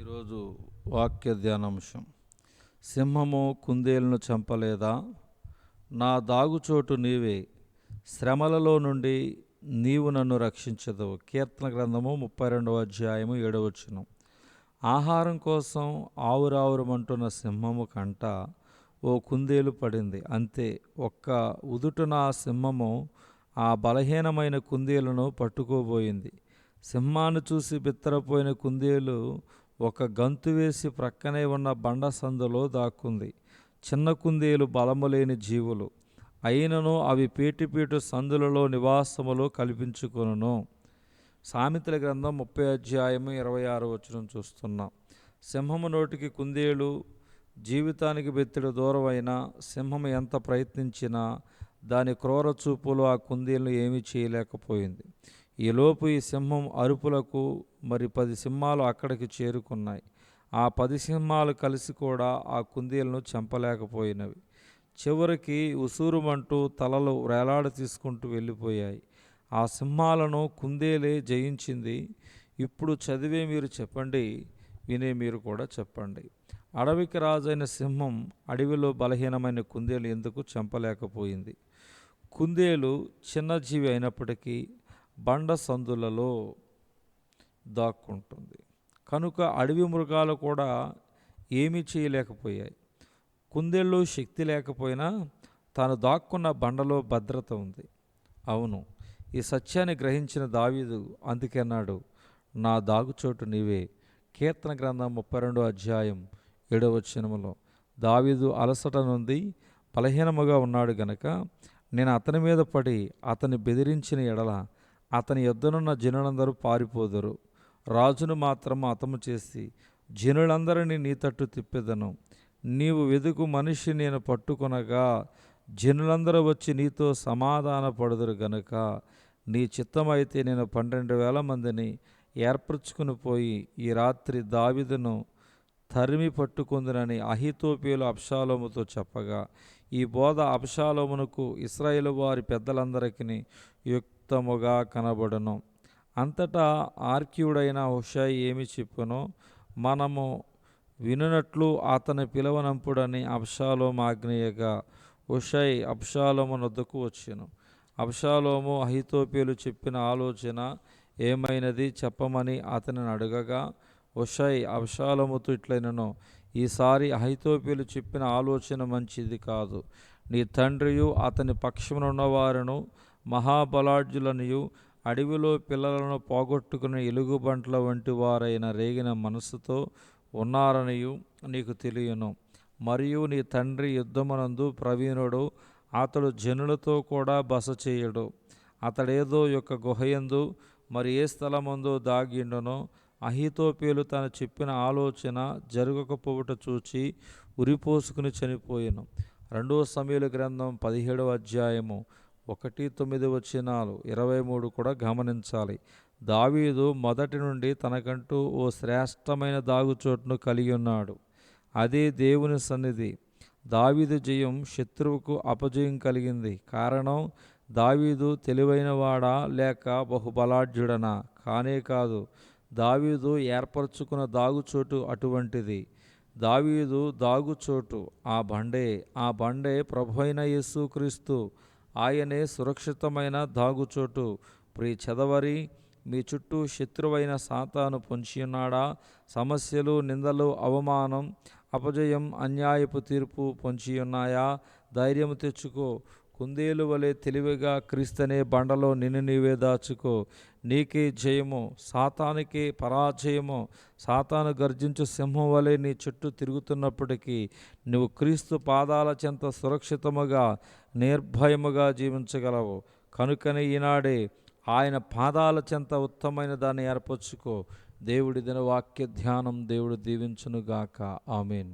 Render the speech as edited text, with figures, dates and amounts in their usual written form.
ఈరోజు వాక్య ధ్యానాంశం. సింహము కుందేలును చంపలేదా? నా దాగుచోటు నీవే, శ్రమలలో నుండి నీవు నన్ను రక్షించదవు. కీర్తన గ్రంథము 32వ అధ్యాయము 7వ వచనం. ఆహారం కోసం ఆవురావురమంటున్న సింహము కంట ఓ కుందేలు పడింది. అంతే, ఒక్క ఉదుటున ఆ సింహము ఆ బలహీనమైన కుందేలును పట్టుకోబోయింది. సింహాన్ని చూసి బిత్తరపోయిన కుందేలు ఒక గంతు వేసి ప్రక్కనే ఉన్న బండ సందులో దాక్కుంది. చిన్న కుందేలు బలము లేని జీవులు, అయినను అవి పీటిపీటు సందులలో నివాసములు కల్పించుకొనును. సామెతల గ్రంథం 30 అధ్యాయము 26వ వచనం చూస్తున్నాం. సింహము నోటికి కుందేలు జీవితానికి బెత్తెడు దూరమైనా, సింహం ఎంత ప్రయత్నించినా దాని క్రూర చూపులు ఆ కుందేలును ఏమీ చేయలేకపోయింది. ఈలోపు ఈ సింహం అరుపులకు మరి 10 సింహాలు అక్కడికి చేరుకున్నాయి. ఆ 10 సింహాలు కలిసి కూడా ఆ కుందేలును చంపలేకపోయినవి. చివరికి ఉసూరుమంటూ తలలు వేలాడ తీసుకుంటూ వెళ్ళిపోయాయి. ఆ సింహాలను కుందేలే జయించింది. ఇప్పుడు చదివే మీరు చెప్పండి, వినే మీరు కూడా చెప్పండి. అడవికి రాజైన సింహం అడవిలో బలహీనమైన కుందేలు ఎందుకు చంపలేకపోయింది? కుందేలు చిన్న జీవి అయినప్పటికీ బండ సందులలో దాక్కుంటుంది కనుక అడవి మృగాలు కూడా ఏమీ చేయలేకపోయాయి. కుందేళ్ళు శక్తి లేకపోయినా తాను దాక్కున్న బండలో భద్రత ఉంది. అవును, ఈ సత్యాన్ని గ్రహించిన దావీదు అందుకన్నాడు, నా దాగుచోటు నీవే. కీర్తన గ్రంథం 32వ అధ్యాయం 7వ వచనములో దావీదు అలసట నుండి బలహీనముగా ఉన్నాడు గనక, నేను అతని మీద పడి అతన్ని బెదిరించిన ఎడల అతని యొద్దనున్న జనులందరూ పారిపోదురు. రాజును మాత్రం హతము చేసి జనులందరినీ నీ తట్టు తిప్పెదను. నీవు వెదుకు మనిషి నేను పట్టుకొనగా జనులందరూ వచ్చి నీతో సమాధాన పడుదురు గనుక, నీ చిత్తమైతే నేను 12,000 మందిని ఏర్పరచుకుని పోయి ఈ రాత్రి దావీదును తరిమి పట్టుకుందునని అహీతోపెలు అబ్షాలోముతో చెప్పగా, ఈ బోధ అబ్షాలోమునకు ఇశ్రాయేలు వారి పెద్దలందరికీ యుక్తముగా కనబడును. అంతటా ఆర్కీయుడైన హుషై ఏమి చెప్పునో మనము వినునట్లు అతని పిలవనంపుడని అబ్షాలోము ఆజ్ఞయగా హుషై అబ్షాలోము నొద్దకు వచ్చెను. అబ్షాలోము అహీతోపెలు చెప్పిన ఆలోచన ఏమైనది చెప్పమని అతనిని అడగగా, హుషై అబ్షాలోముతో ఇట్లనెను, ఈసారి అహీతోపెలు చెప్పిన ఆలోచన మంచిది కాదు. నీ తండ్రియు అతని పక్షమునున్నవారును మహాబలాఢ్యులనియు అడవిలో పిల్లలను పోగొట్టుకుని ఎలుగుబంట్ల వంటి వారైన రేగిన మనసుతో ఉన్నారనియు నీకు తెలియను. మరియు నీ తండ్రి యుద్ధమునందు ప్రవీణుడు, అతడు జనులతో కూడా బస చేయడు. అతడేదో యొక్క గుహయందు మరి ఏ స్థలమందో దాగిండునో. అహీతోపెలు తను చెప్పిన ఆలోచన జరగకపోవుట చూచి ఉరిపోసుకుని చనిపోయెను. 2 సమూయేలు గ్రంథం 17వ అధ్యాయము 1-9 వచనాలు 23 కూడా గమనించాలి. దావీదు మొదటి నుండి తనకంటూ ఓ శ్రేష్టమైన దాగుచోటును కలిగి ఉన్నాడు. అదే దేవుని సన్నిధి. దావీదు జయం శత్రువుకు అపజయం కలిగింది. కారణం, దావీదు తెలివైనవాడా లేక బహుబలాఢ్యుడనా? కానే కాదు. దావీదు ఏర్పరచుకున్న దాగుచోటు అటువంటిది. దావీదు దాగుచోటు ఆ బండే ప్రభువైన యేసుక్రీస్తు. ఆయనే సురక్షితమైన దాగుచోటు. ప్రియ చదవరి, మీ చుట్టూ శత్రువైన సాతాను పొంచియున్నాడా? సమస్యలు, నిందలు, అవమానం, అపజయం, అన్యాయపు తీర్పు పొంచియున్నాయా? ధైర్యం తెచ్చుకో. కుందేలు వలె తెలివిగా క్రీస్తనే బండలో నిన్ను నీవే దాచుకో. నీకే జయము, సాతానుకే పరాజయము. సాతాను గర్జించు సింహం వలె నీ చుట్టూ తిరుగుతున్నప్పటికీ నువ్వు క్రీస్తు పాదాల చెంత సురక్షితముగా నిర్భయముగా జీవించగలవు. కనుకనే ఈనాడే ఆయన పాదాల చెంత ఉత్తమైన దాన్ని ఏర్పరచుకో. దేవుడి దిన వాక్య ధ్యానం దేవుడు దీవించునుగాక. ఆమేన్.